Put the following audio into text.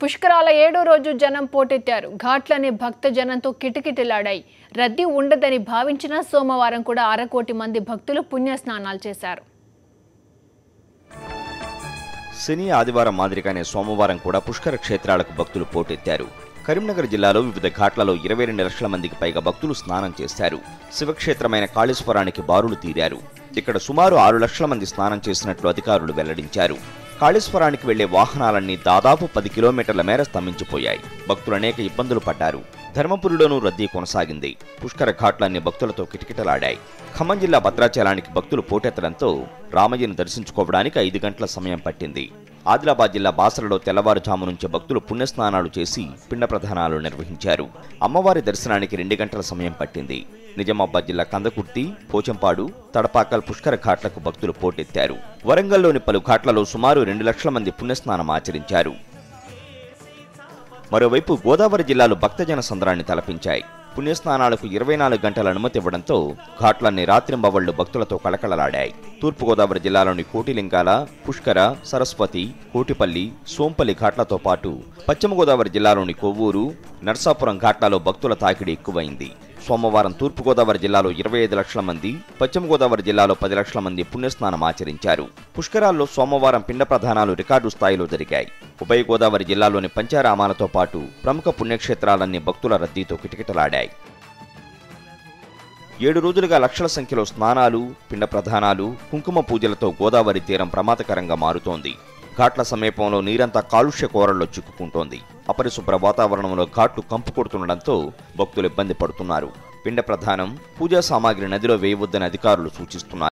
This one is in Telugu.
పుష్కరాల 7వ రోజు జనం పోటెత్తారు. ఘాట్లనే భక్త జనంతో కిటకిటలాడాయి. రద్దీ ఉండదని భావించిన సోమవారం కూడా 1/2 కోటి మంది భక్తులు పుణ్యస్నానాలు చేశారు. శని ఆదివారం మాదిరిగానే సోమవారం కూడా పుష్కర క్షేత్రాలకు భక్తులు పోటెత్తారు. కరీంనగర్ జిల్లాలో వివిధ ఘాట్లలో 22 లక్షల మందికి పైగా భక్తులు స్నానం చేశారు. శివక్షేత్రమైన కాళేశ్వరానికి బారులు తీరారు. ఇక్కడ సుమారు 6 లక్షల మంది స్నానం చేసినట్లు అధికారులు వెల్లడించారు. కాళేశ్వరానికి వెళ్లే వాహనాలన్నీ దాదాపు 10 కిలోమీటర్ల మేర స్తంభించిపోయాయి. భక్తులు అనేక ఇబ్బందులు పడ్డారు. ధర్మపురిలోనూ రద్దీ కొనసాగింది. పుష్కర ఘాట్లన్నీ భక్తులతో కిటకిటలాడాయి. ఖమ్మం జిల్లా భద్రాచలానికి భక్తులు పోటెత్తడంతో రామయ్యను దర్శించుకోవడానికి 5 గంటల సమయం పట్టింది. ఆదిలాబాద్ జిల్లా బాసరలో తెల్లవారుజాము నుంచి భక్తులు పుణ్యస్నానాలు చేసి పిండ ప్రదానాలు నిర్వహించారు. అమ్మవారి దర్శనానికి 2 గంటల సమయం పట్టింది. నిజామాబాద్ జిల్లా కందకుర్తి, పోచంపాడు, తడపాకల్ పుష్కర ఘాట్లకు భక్తులు పోటెత్తారు. వరంగల్లోని పలు ఘాట్లలో సుమారు 2 లక్షల మంది పుణ్యస్నానం ఆచరించారు. మరోవైపు గోదావరి జిల్లాలో భక్తజన సంద్రాన్ని తలపించాయి. పుణ్యస్నానాలకు 24 గంటల అనుమతి ఇవ్వడంతో ఘాట్లన్నీ రాత్రింబవళ్లు భక్తులతో కళకళలాడాయి. తూర్పుగోదావరి జిల్లాలోని కోటిలింగాల, పుష్కర, సరస్వతి, కోటిపల్లి, సోంపల్లి ఘాట్లతో పాటు పశ్చిమ గోదావరి జిల్లాలోని కొవ్వూరు, నర్సాపురం ఘాట్లలో భక్తుల తాకిడి ఎక్కువైంది. సోమవారం తూర్పుగోదావరి జిల్లాలో 25 లక్షల మంది, పశ్చిమ గోదావరి జిల్లాలో 10 లక్షల మంది పుణ్యస్నానం ఆచరించారు. పుష్కరాల్లో సోమవారం పిండ ప్రదానాలు రికార్డు స్థాయిలో జరిగాయి. ఉభయ గోదావరి జిల్లాలోని పంచారామాలతో పాటు ప్రముఖ పుణ్యక్షేత్రాలన్నీ భక్తుల రద్దీతో కిటకిటలాడాయి. 7 రోజులుగా లక్షల సంఖ్యలో స్నానాలు, పిండ ప్రదానాలు, కుంకుమ పూజలతో గోదావరి తీరం ప్రమాదకరంగా మారుతోంది. ఘాట్ల సమీపంలో నీరంతా కాలుష్య కోరల్లో చిక్కుకుంటోంది. అపరిశుభ్ర వాతావరణంలో ఘాట్లు కంపు కొడుతుండటంతో భక్తులు ఇబ్బంది పడుతున్నారు. పిండ ప్రదానం, పూజా సామాగ్రి నదిలో వేయవద్దని అధికారులు సూచిస్తున్నారు.